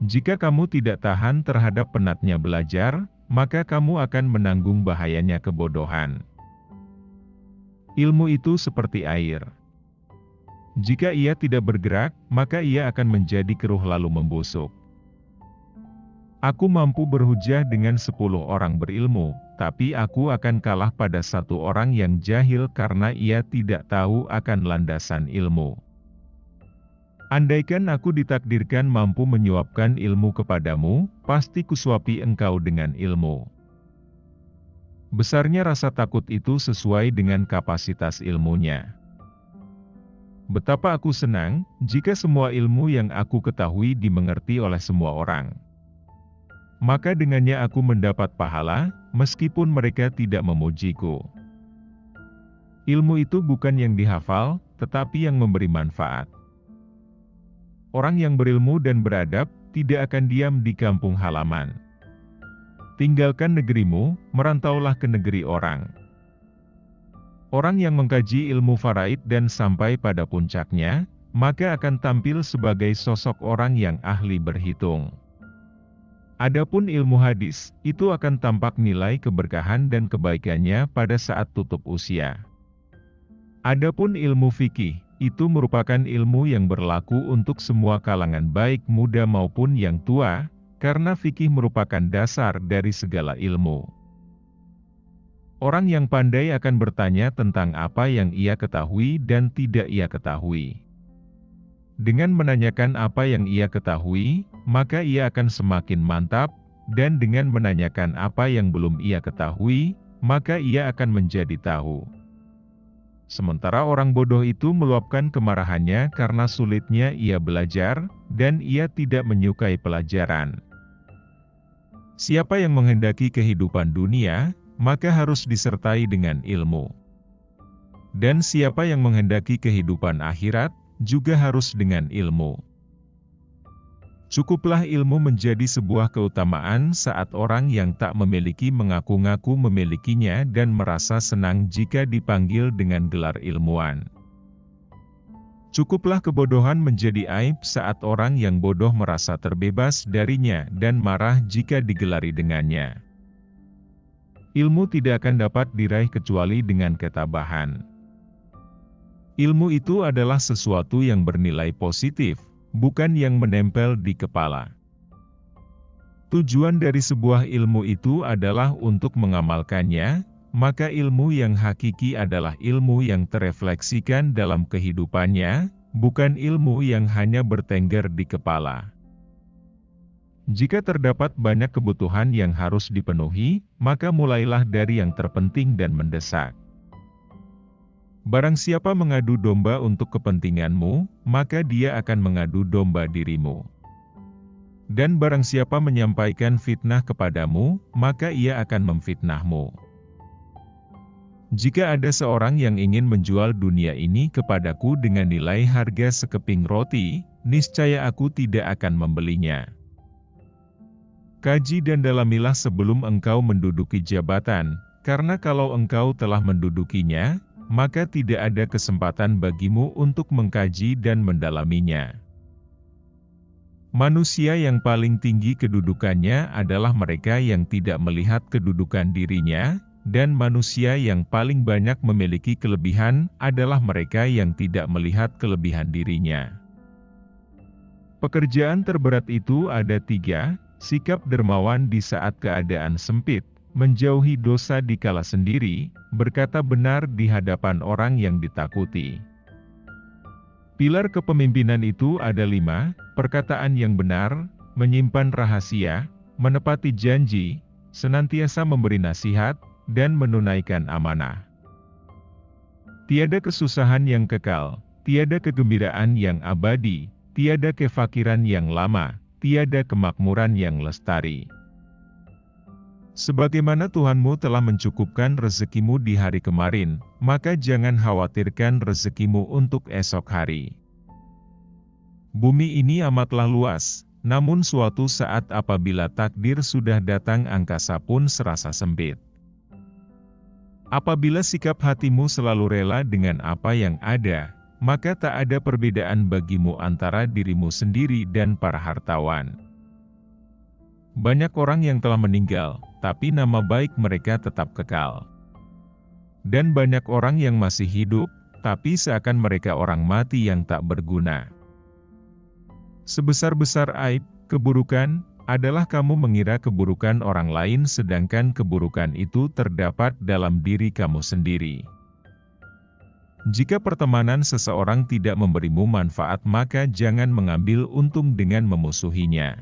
Jika kamu tidak tahan terhadap penatnya belajar, maka kamu akan menanggung bahayanya kebodohan. Ilmu itu seperti air. Jika ia tidak bergerak, maka ia akan menjadi keruh lalu membusuk. Aku mampu berhujah dengan 10 orang berilmu, tapi aku akan kalah pada 1 orang yang jahil karena ia tidak tahu akan landasan ilmu. Andaikan aku ditakdirkan mampu menyuapkan ilmu kepadamu, pasti kusuapi engkau dengan ilmu. Besarnya rasa takut itu sesuai dengan kapasitas ilmunya. Betapa aku senang, jika semua ilmu yang aku ketahui dimengerti oleh semua orang. Maka dengannya aku mendapat pahala, meskipun mereka tidak memujiku. Ilmu itu bukan yang dihafal, tetapi yang memberi manfaat. Orang yang berilmu dan beradab, tidak akan diam di kampung halaman. Tinggalkan negerimu, merantaulah ke negeri orang. Orang yang mengkaji ilmu faraid dan sampai pada puncaknya, maka akan tampil sebagai sosok orang yang ahli berhitung. Adapun ilmu hadis, itu akan tampak nilai keberkahan dan kebaikannya pada saat tutup usia. Adapun ilmu fikih, itu merupakan ilmu yang berlaku untuk semua kalangan baik muda maupun yang tua, karena fikih merupakan dasar dari segala ilmu. Orang yang pandai akan bertanya tentang apa yang ia ketahui dan tidak ia ketahui. Dengan menanyakan apa yang ia ketahui, maka ia akan semakin mantap, dan dengan menanyakan apa yang belum ia ketahui, maka ia akan menjadi tahu. Sementara orang bodoh itu meluapkan kemarahannya karena sulitnya ia belajar, dan ia tidak menyukai pelajaran. Siapa yang menghendaki kehidupan dunia, maka harus disertai dengan ilmu. Dan siapa yang menghendaki kehidupan akhirat, juga harus dengan ilmu. Cukuplah ilmu menjadi sebuah keutamaan saat orang yang tak memiliki mengaku-ngaku memilikinya dan merasa senang jika dipanggil dengan gelar ilmuwan. Cukuplah kebodohan menjadi aib saat orang yang bodoh merasa terbebas darinya dan marah jika digelari dengannya. Ilmu tidak akan dapat diraih kecuali dengan ketabahan. Ilmu itu adalah sesuatu yang bernilai positif, bukan yang menempel di kepala. Tujuan dari sebuah ilmu itu adalah untuk mengamalkannya, maka ilmu yang hakiki adalah ilmu yang terefleksikan dalam kehidupannya, bukan ilmu yang hanya bertengger di kepala. Jika terdapat banyak kebutuhan yang harus dipenuhi, maka mulailah dari yang terpenting dan mendesak. Barang siapa mengadu domba untuk kepentinganmu, maka dia akan mengadu domba dirimu. Dan barang siapa menyampaikan fitnah kepadamu, maka ia akan memfitnahmu. Jika ada seorang yang ingin menjual dunia ini kepadaku dengan nilai harga sekeping roti, niscaya aku tidak akan membelinya. Kaji dan dalamilah sebelum engkau menduduki jabatan, karena kalau engkau telah mendudukinya, maka tidak ada kesempatan bagimu untuk mengkaji dan mendalaminya. Manusia yang paling tinggi kedudukannya adalah mereka yang tidak melihat kedudukan dirinya, dan manusia yang paling banyak memiliki kelebihan adalah mereka yang tidak melihat kelebihan dirinya. Pekerjaan terberat itu ada 3. Sikap dermawan di saat keadaan sempit, menjauhi dosa dikala sendiri, berkata benar di hadapan orang yang ditakuti. Pilar kepemimpinan itu ada 5, perkataan yang benar, menyimpan rahasia, menepati janji, senantiasa memberi nasihat, dan menunaikan amanah. Tiada kesusahan yang kekal, tiada kegembiraan yang abadi, tiada kefakiran yang lama, tiada kemakmuran yang lestari. Sebagaimana Tuhanmu telah mencukupkan rezekimu di hari kemarin, maka jangan khawatirkan rezekimu untuk esok hari. Bumi ini amatlah luas, namun suatu saat apabila takdir sudah datang angkasa pun serasa sempit. Apabila sikap hatimu selalu rela dengan apa yang ada, maka tak ada perbedaan bagimu antara dirimu sendiri dan para hartawan. Banyak orang yang telah meninggal, tapi nama baik mereka tetap kekal. Dan banyak orang yang masih hidup, tapi seakan mereka orang mati yang tak berguna. Sebesar-besar aib, keburukan, adalah kamu mengira keburukan orang lain sedangkan keburukan itu terdapat dalam diri kamu sendiri. Jika pertemanan seseorang tidak memberimu manfaat maka jangan mengambil untung dengan memusuhinya.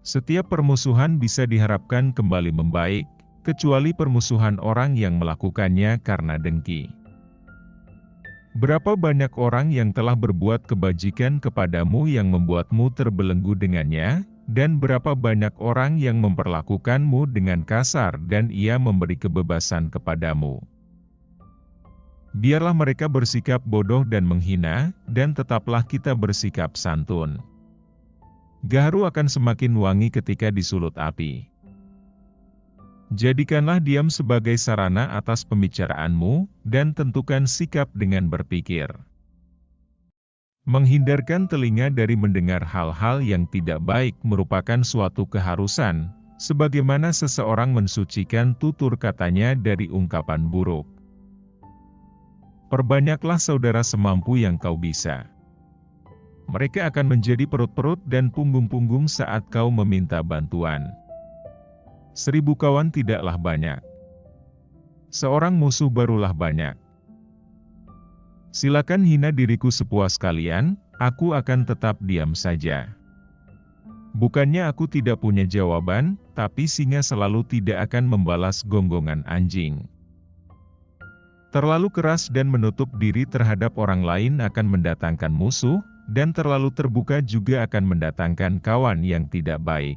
Setiap permusuhan bisa diharapkan kembali membaik, kecuali permusuhan orang yang melakukannya karena dengki. Berapa banyak orang yang telah berbuat kebajikan kepadamu yang membuatmu terbelenggu dengannya, dan berapa banyak orang yang memperlakukanmu dengan kasar dan ia memberi kebebasan kepadamu. Biarlah mereka bersikap bodoh dan menghina, dan tetaplah kita bersikap santun. Gaharu akan semakin wangi ketika disulut api. Jadikanlah diam sebagai sarana atas pembicaraanmu, dan tentukan sikap dengan berpikir. Menghindarkan telinga dari mendengar hal-hal yang tidak baik merupakan suatu keharusan, sebagaimana seseorang mensucikan tutur katanya dari ungkapan buruk. Perbanyaklah saudara semampu yang kau bisa. Mereka akan menjadi perut-perut dan punggung-punggung saat kau meminta bantuan. 1000 kawan tidaklah banyak. Seorang musuh barulah banyak. Silakan hina diriku sepuas kalian, aku akan tetap diam saja. Bukannya aku tidak punya jawaban, tapi singa selalu tidak akan membalas gonggongan anjing. Terlalu keras dan menutup diri terhadap orang lain akan mendatangkan musuh, dan terlalu terbuka juga akan mendatangkan kawan yang tidak baik.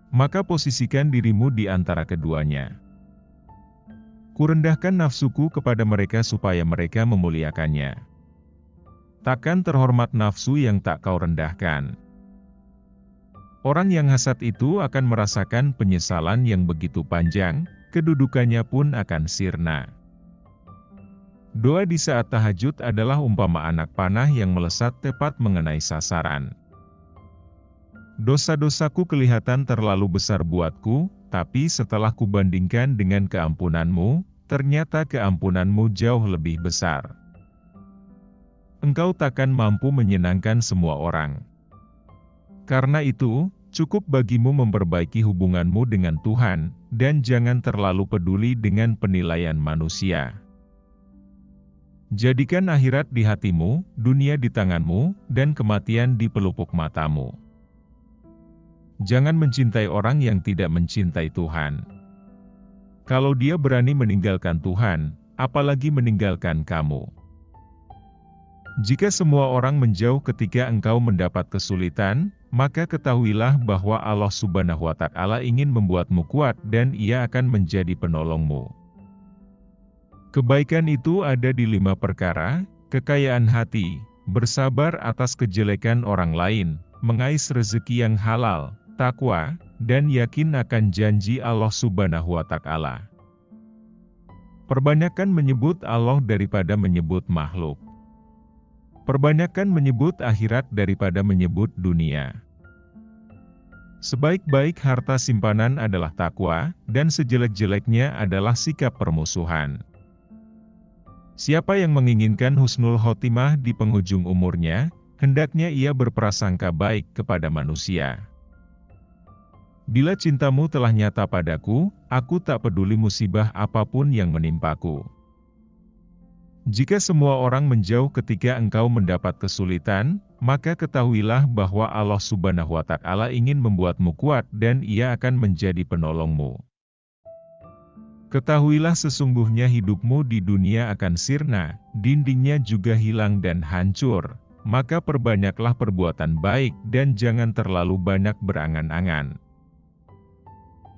Maka posisikan dirimu di antara keduanya. Kurendahkan nafsuku kepada mereka supaya mereka memuliakannya. Takkan terhormat nafsu yang tak kau rendahkan. Orang yang hasad itu akan merasakan penyesalan yang begitu panjang, kedudukannya pun akan sirna. Doa di saat tahajud adalah umpama anak panah yang melesat tepat mengenai sasaran. Dosa-dosaku kelihatan terlalu besar buatku, tapi setelah kubandingkan dengan keampunanmu, ternyata keampunanmu jauh lebih besar. Engkau takkan mampu menyenangkan semua orang. Karena itu, cukup bagimu memperbaiki hubunganmu dengan Tuhan, dan jangan terlalu peduli dengan penilaian manusia. Jadikan akhirat di hatimu, dunia di tanganmu, dan kematian di pelupuk matamu. Jangan mencintai orang yang tidak mencintai Tuhan. Kalau dia berani meninggalkan Tuhan, apalagi meninggalkan kamu. Jika semua orang menjauh ketika engkau mendapat kesulitan, maka ketahuilah bahwa Allah Subhanahu wa Ta'ala ingin membuatmu kuat dan Ia akan menjadi penolongmu. Kebaikan itu ada di 5 perkara: kekayaan hati, bersabar atas kejelekan orang lain, mengais rezeki yang halal, takwa, dan yakin akan janji Allah Subhanahu wa Ta'ala. Perbanyakan menyebut Allah daripada menyebut makhluk. Perbanyakan menyebut akhirat daripada menyebut dunia. Sebaik-baik harta simpanan adalah takwa, dan sejelek-jeleknya adalah sikap permusuhan. Siapa yang menginginkan husnul khotimah di penghujung umurnya, hendaknya ia berprasangka baik kepada manusia. Bila cintamu telah nyata padaku, aku tak peduli musibah apapun yang menimpaku. Jika semua orang menjauh ketika engkau mendapat kesulitan, maka ketahuilah bahwa Allah Subhanahu wa Ta'ala ingin membuatmu kuat dan Ia akan menjadi penolongmu. Ketahuilah sesungguhnya hidupmu di dunia akan sirna, dindingnya juga hilang dan hancur, maka perbanyaklah perbuatan baik dan jangan terlalu banyak berangan-angan.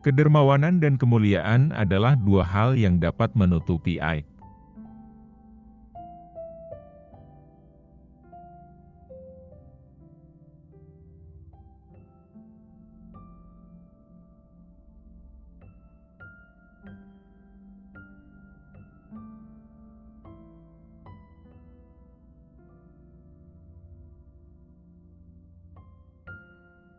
Kedermawanan dan kemuliaan adalah 2 hal yang dapat menutupi aib.